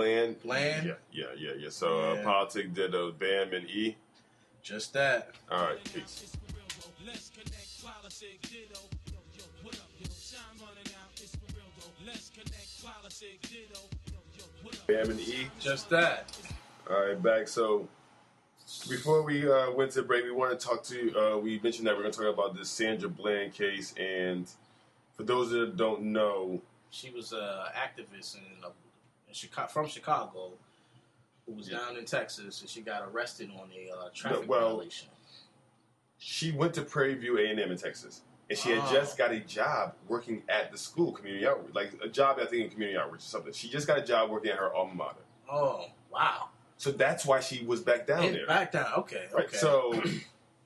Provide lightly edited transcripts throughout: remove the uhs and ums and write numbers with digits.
Bland. Bland? Yeah. So, Politic Ditto, Bam, and E. Just that. All right, peace. Let's connect Politic Ditto. Yo, what up, yo? Shine running out. It's for real, though. Let's connect Politic Ditto. Yo, what up? Bam and E. Just that. All right, back. So, before we went to break, we want to talk to you. We mentioned that we're going to talk about this Sandra Bland case. And for those that don't know, she was an activist from Chicago who was down in Texas, and she got arrested on a traffic violation. She went to Prairie View A&M in Texas, and she had just got a job working at the school, community outreach, like a job, I think, in community outreach or something. She just got a job working at her alma mater. Oh, wow. So that's why she was back down there. Back down, okay. Right. So,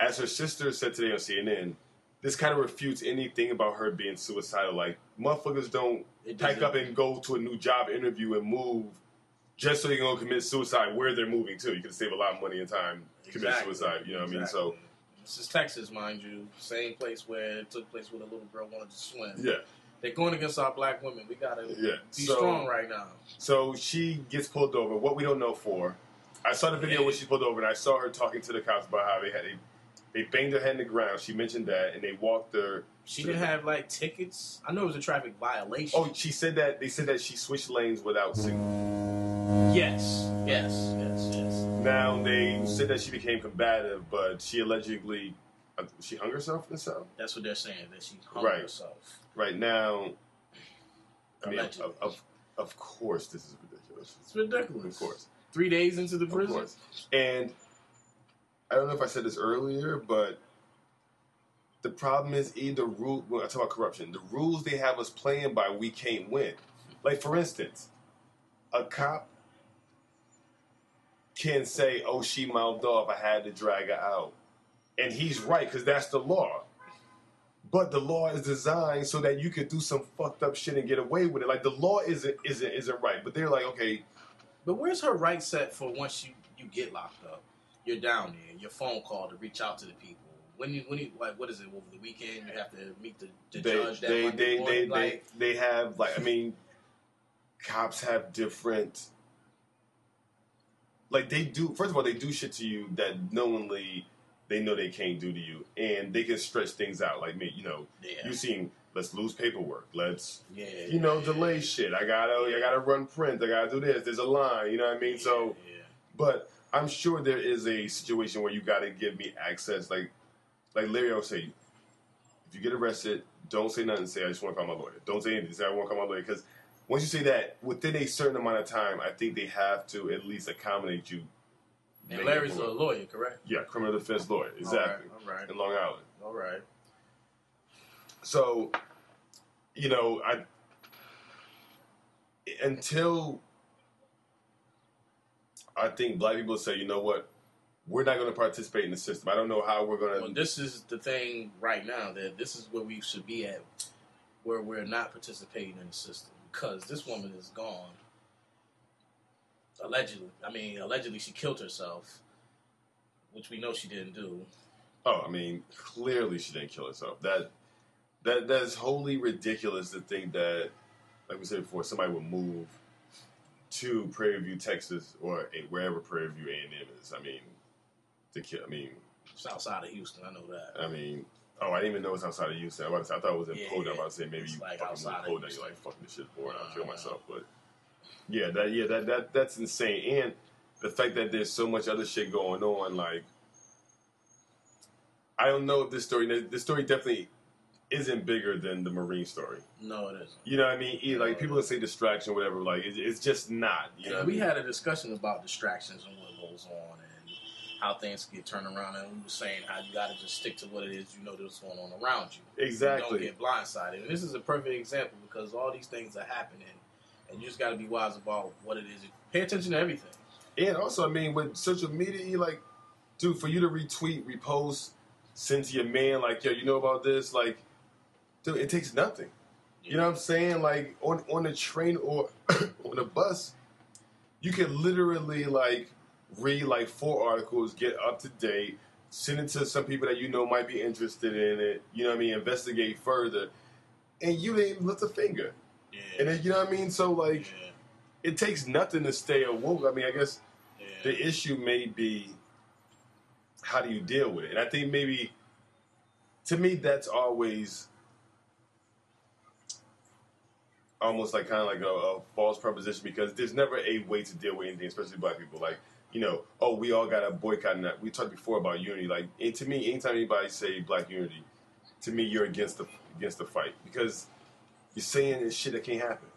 as her sister said today on CNN, this kind of refutes anything about her being suicidal. Like, motherfuckers don't pack up and go to a new job interview and move just so they can go commit suicide where they're moving to. You can save a lot of money and time commit suicide. You know what I mean? So, this is Texas, mind you. Same place where it took place where the little girl wanted to swim. Yeah. They're going against our black women. We got to be strong right now. So she gets pulled over. What we don't know for. I saw the video when she pulled over, and I saw her talking to the cops about how they banged her head in the ground. She mentioned that, and they walked her. She didn't have, like, tickets. I know it was a traffic violation. Oh, she said that. They said that she switched lanes without signal. Yes. Now, they said that she became combative, but she allegedly, she hung herself in the cell? That's what they're saying, that she hung herself. Right now, I mean, Allegedly. of course this is ridiculous. It's ridiculous. Of course. 3 days into the prison? Of course. And I don't know if I said this earlier, but the problem is when I talk about corruption, the rules they have us playing by, we can't win. Like, for instance, a cop can say, oh, she mouthed off, I had to drag her out. And he's right, because that's the law. But the law is designed so that you could do some fucked up shit and get away with it. Like, the law isn't right. But they're like, okay. But where's her right set for once you get locked up? You're down there, your phone call to reach out to the people. When you like, what is it, over the weekend, you have to meet the judge that Monday morning? They have, like, I mean, cops have different, like, they do, first of all, they do shit to you that knowingly they know they can't do to you, and they can stretch things out. Like me, you've seen, let's lose paperwork, let's, delay shit. I gotta run print, I gotta do this, there's a line, you know what I mean? But I'm sure there is a situation where you gotta give me access, like Larry always say, if you get arrested, don't say nothing, say, I just want to call my lawyer. Don't say anything, say, I want to call my lawyer, because once you say that, within a certain amount of time, I think they have to at least accommodate you. And Larry's a lawyer, correct? Yeah, criminal defense lawyer, exactly. All right. In Long Island. All right. So, until I think black people say, you know what, we're not going to participate in the system. I don't know how we're going to. Well, this is the thing right now, that this is where we should be at, where we're not participating in the system, because this woman is gone. Allegedly she killed herself, which we know she didn't do. Oh, I mean, clearly she didn't kill herself. That's wholly ridiculous to think that, like we said before, somebody would move to Prairie View, Texas, or wherever Prairie View A&M is. I mean, to kill. I mean, it's outside of Houston. I know that. I mean, I didn't even know it's outside of Houston. I thought it was in Poland. I'm about to say maybe you like fucking outside Poland. You're like, fucking this shit for, and I'll kill myself. But that's insane. And the fact that there's so much other shit going on, like, I don't know if this story definitely isn't bigger than the Marine story. No, it isn't. You know what I mean? Like, people that say distraction or whatever, like, it's just not. You know, we had a discussion about distractions and what goes on and how things get turned around, and we were saying how you got to just stick to what it is you know that's going on around you. Exactly. You don't get blindsided. And this is a perfect example, because all these things are happening, and you just got to be wise about what it is. Pay attention to everything. And also, I mean, with social media, you like, dude, for you to retweet, repost, send to your man, like, yo, you know about this? Like, dude, it takes nothing. Yeah. You know what I'm saying? Like, on a train or on a bus, you can literally, like, read, like, 4 articles, get up to date, send it to some people that you know might be interested in it, you know what I mean, investigate further, and you didn't even lift a finger. Yeah. And then, you know what I mean? So, like, it takes nothing to stay awoke. I mean, I guess the issue may be how do you deal with it? And I think maybe, to me, that's always almost like kind of like a false proposition because there's never a way to deal with anything, especially black people. Like, you know, oh, we all got to boycott and that. We talked before about unity. Like, and to me, anytime anybody say black unity, to me, you're against the fight because you're saying this shit that can't happen.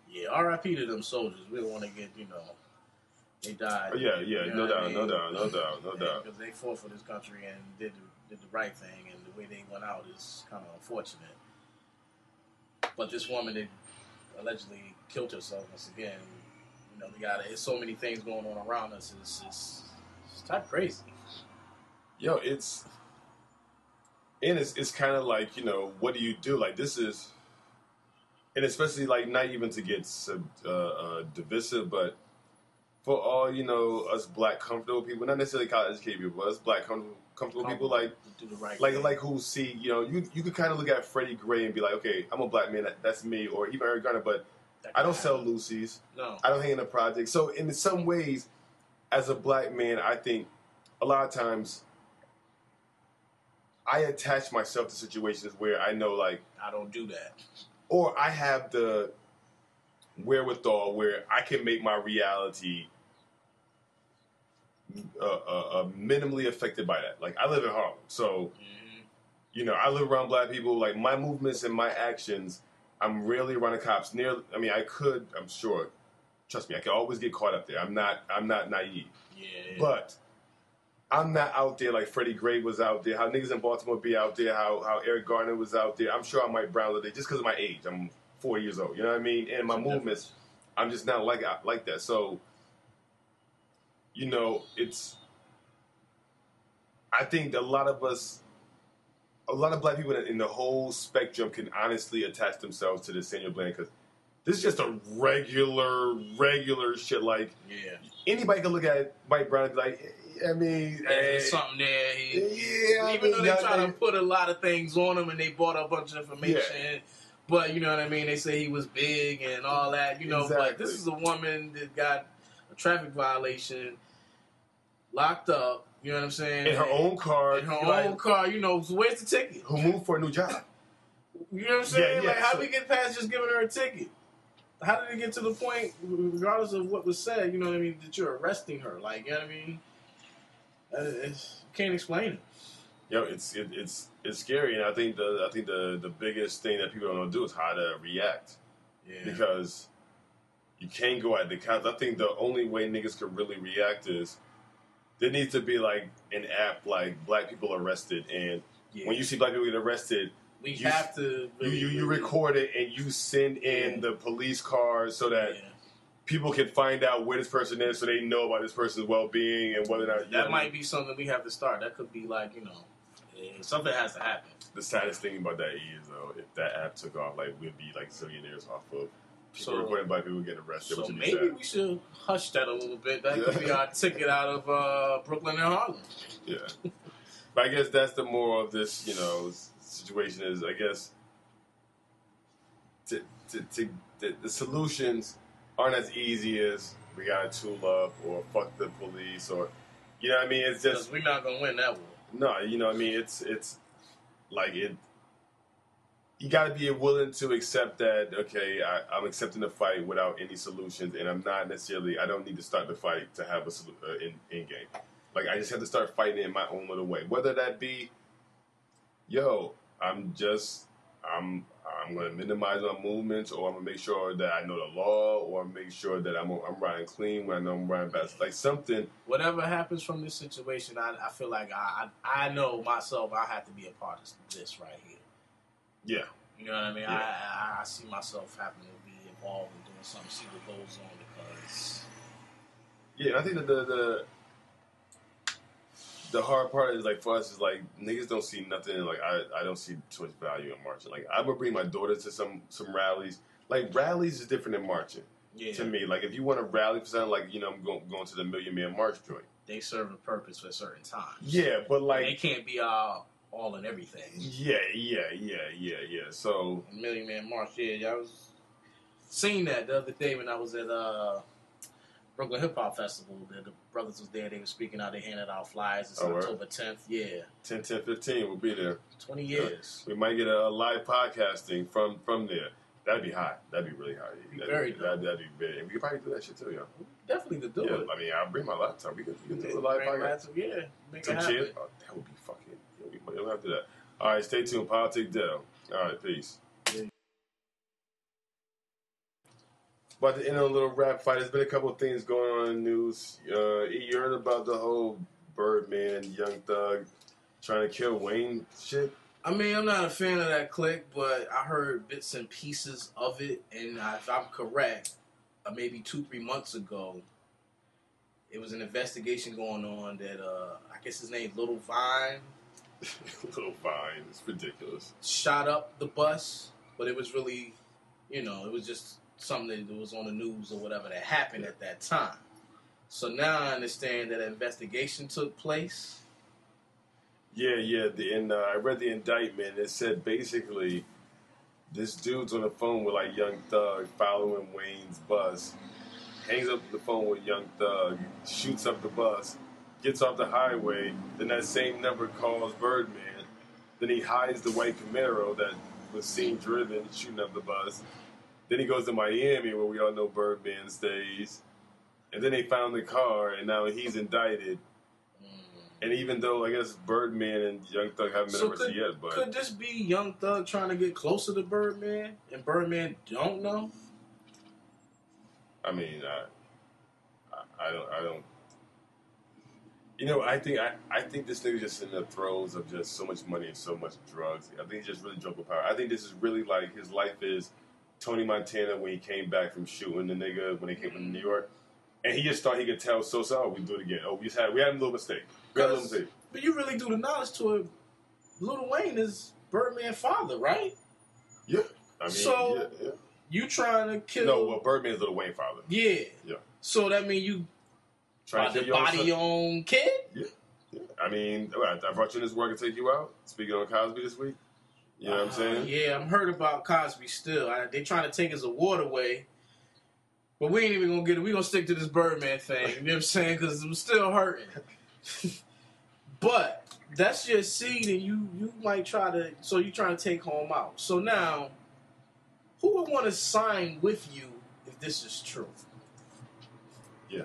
Yeah, R.I.P. to them soldiers. We don't want to get, you know, they died. Oh, yeah, you know no doubt, I mean? no doubt. Because they fought for this country and did the right thing, and the way they went out is kind of unfortunate. But this woman that allegedly killed herself once again, you know, there's so many things going on around us. It's type crazy. Yo, it's kind of like, you know, what do you do? Like, this is, and especially like not even to get divisive, but for all, you know, us black comfortable people, not necessarily college educated people, but us black comfortable people, like do the right like thing. like who see, you know, you could kind of look at Freddie Gray and be like, okay, I'm a black man, that's me, or even Eric Garner, but I don't sell Lucy's. No, I don't hang in a project. So in some ways, as a black man, I think a lot of times I attach myself to situations where I know, like, I don't do that. Or I have the wherewithal where I can make my reality minimally affected by that. Like, I live in Harlem, so, you know, I live around black people. Like, my movements and my actions, I'm rarely around the cops. I'm sure, trust me, I can always get caught up there. I'm not naive. Yeah. But I'm not out there like Freddie Gray was out there, how niggas in Baltimore be out there, how Eric Garner was out there. I'm sure I might brown today just because of my age. I'm 4 years old, you know what I mean? And my movements, I'm just not like that. So, you know, I think a lot of black people in the whole spectrum can honestly attach themselves to this Sandra Bland because this is just a regular shit. Like, anybody can look at Mike Brown and be like, I mean, there's something there. Even though they try to put a lot of things on him and they bought a bunch of information, but you know what I mean? They say he was big and all that, you know, but this is a woman that got a traffic violation, locked up, you know what I'm saying? In her own car. You know, so where's the ticket? Who moved for a new job. You know what I'm saying? Yeah, like, how we get past just giving her a ticket? How did it get to the point, regardless of what was said, you know what I mean, that you're arresting her? Like, you know what I mean? Can't explain it. Yo, it's scary, and I think the biggest thing that people don't know do is how to react. Yeah. Because you can't go at the cops. I think the only way niggas could really react is there needs to be like an app like Black People Arrested, and when you see Black people get arrested, you have to you record it and you send in the police cars so that people can find out where this person is, so they know about this person's well-being and whether or not that might be something we have to start. That could be like, you know, something has to happen. The saddest thing about that is though, if that app took off, like we'd be like zillionaires off of people reporting Black people getting arrested. So maybe we should hush that a little bit. That could be our ticket out of Brooklyn and Harlem. Yeah, but I guess that's the moral of this, you know, situation is, I guess, the solutions aren't as easy as we gotta tool up or fuck the police or, you know what I mean? It's just, we're not gonna win that war. No, you know what I mean? It's like it. You gotta be willing to accept that. Okay, I'm accepting the fight without any solutions, and I'm not necessarily. I don't need to start the fight to have a in game. Like, I just have to start fighting it in my own little way. Whether that be, I'm going to minimize my movements, or I'm going to make sure that I know the law, or make sure that I'm riding clean when I know I'm riding fast. Like something. Whatever happens from this situation, I feel like I know myself, I have to be a part of this right here. Yeah. You know what I mean? Yeah. I see myself having to be involved in doing something, see what goes on, because... Yeah, I think that the hard part is, like, for us is, like, niggas don't see nothing. Like, I don't see too much value in marching. Like, I'm going to bring my daughter to some rallies. Like, rallies is different than marching to me. Like, if you want to rally for something, like, you know, I'm going to the Million Man March joint. They serve a purpose for a certain time. Yeah, but, like... And they can't be all and everything. Yeah. So... Million Man March, I was... seen that the other day when I was at Brooklyn Hip Hop Festival. The brothers was there. They were speaking out. They handed out flyers. It's October 10th. Yeah. 10, 15. We'll be there. 20 years. We might get a live podcasting from there. That'd be hot. That'd be really hot. That'd be big. We could probably do that shit too, yo. Definitely could do it. I mean, I'll bring my laptop. We could do a live podcast. Yeah. Make some it happen. shit. Oh, that would be fucking. We'll have to do that. All right, stay tuned. Politic Ditto. All right, peace. Yeah. About to end on a little rap fight. There's been a couple of things going on in the news. You heard about the whole Birdman, Young Thug trying to kill Wayne shit? I mean, I'm not a fan of that clique, but I heard bits and pieces of it, and if I'm correct, maybe 2-3 months ago, it was an investigation going on that, I guess his name's Little Vine. Little Vine. It's ridiculous. Shot up the bus, but it was really, it was just something that was on the news or whatever that happened at that time. So now I understand that an investigation took place. Yeah. And I read the indictment. It said basically this dude's on the phone with like Young Thug following Wayne's bus, hangs up the phone with Young Thug, shoots up the bus, gets off the highway, then that same number calls Birdman, then he hides the white Camaro that was seen driven, shooting up the bus. Then he goes to Miami, where we all know Birdman stays. And then they found the car, and now he's indicted. And even though, I guess, Birdman and Young Thug haven't been arrested yet, but... Could this be Young Thug trying to get closer to Birdman, and Birdman don't know? I mean, I don't... I think this nigga's just in the throes of just so much money and so much drugs. I think he's just really drunk with power. I think this is really like his life is Tony Montana when he came back from shooting the nigga when he came from New York. And he just thought he could tell we do it again. Oh, we had a little mistake. But you really do the knowledge to it. Lil Wayne is Birdman's father, right? Yeah. I mean, yeah. You trying to kill... No, well, Birdman's Lil Wayne's father. Yeah. Yeah. So that means you trying to body your own kid? Yeah. I mean, I brought you in this work and take you out. Speaking on Cosby this week. You know what I'm saying? Yeah, I'm heard about Cosby still. They trying to take his award away. But we ain't even going to get it. We going to stick to this Birdman thing. You know what I'm saying? Because I'm still hurting. But that's your seed, and you might try to... So you're trying to take home out. So now, who would want to sign with you if this is true? Yeah.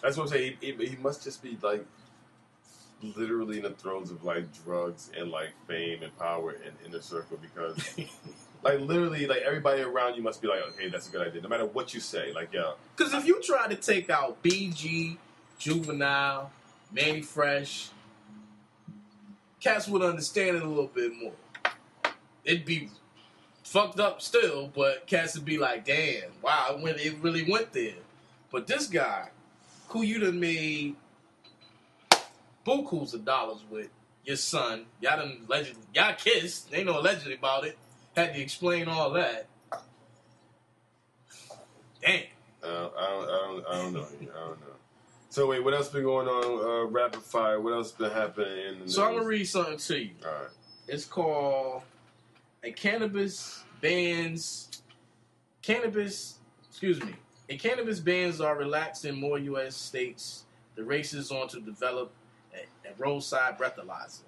That's what I'm saying. He must just be, like, literally in the throes of, like, drugs and, like, fame and power and inner circle because... Like, literally, like, everybody around you must be like, okay, that's a good idea. No matter what you say. Like, yeah. Because if you try to take out BG, Juvenile, Manny Fresh, cats would understand it a little bit more. It'd be fucked up still, but cats would be like, damn, wow, it really went there. But this guy, who you done made bukus of dollars with, your son, y'all kissed, ain't no allegedly about it. Had to explain all that. Damn. I don't know. So wait, what else been going on? Rapid fire. What else been happening in the news? So I'm gonna read something to you. All right. It's called cannabis bans are relaxed in more U.S. states. The race is on to develop a roadside breathalyzer.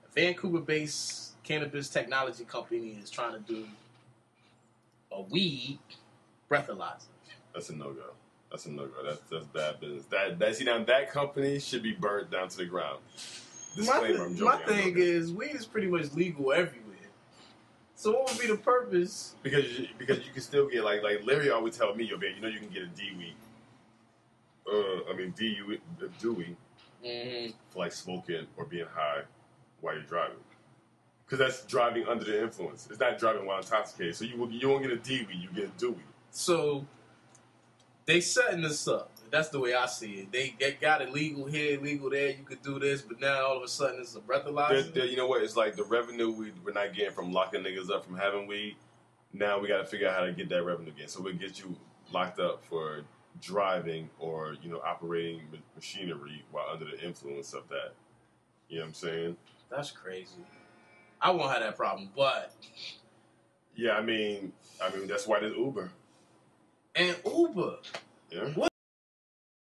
A Vancouver-based cannabis technology company is trying to do a weed breathalyzer. That's a no-go. That's bad business. That company should be burned down to the ground. Disclaimer, I'm joking. My thing is, weed is pretty much legal everywhere. So what would be the purpose? Because you can still get like Larry always tell me, yo man, you can get a Dewey for like smoking or being high while you're driving. Because that's driving under the influence. It's not driving while intoxicated. So you won't get a Dewey, you get a Dewey. So they setting this up. That's the way I see it. They got it legal here, legal there. You could do this, but now all of a sudden it's a breathalyzer. You know what? It's like the revenue we're not getting from locking niggas up from having weed. Now we got to figure out how to get that revenue again. So we'll get you locked up for driving or operating machinery while under the influence of that. You know what I'm saying? That's crazy. I won't have that problem, but Yeah, I mean that's why there's Uber. And Uber. Yeah. What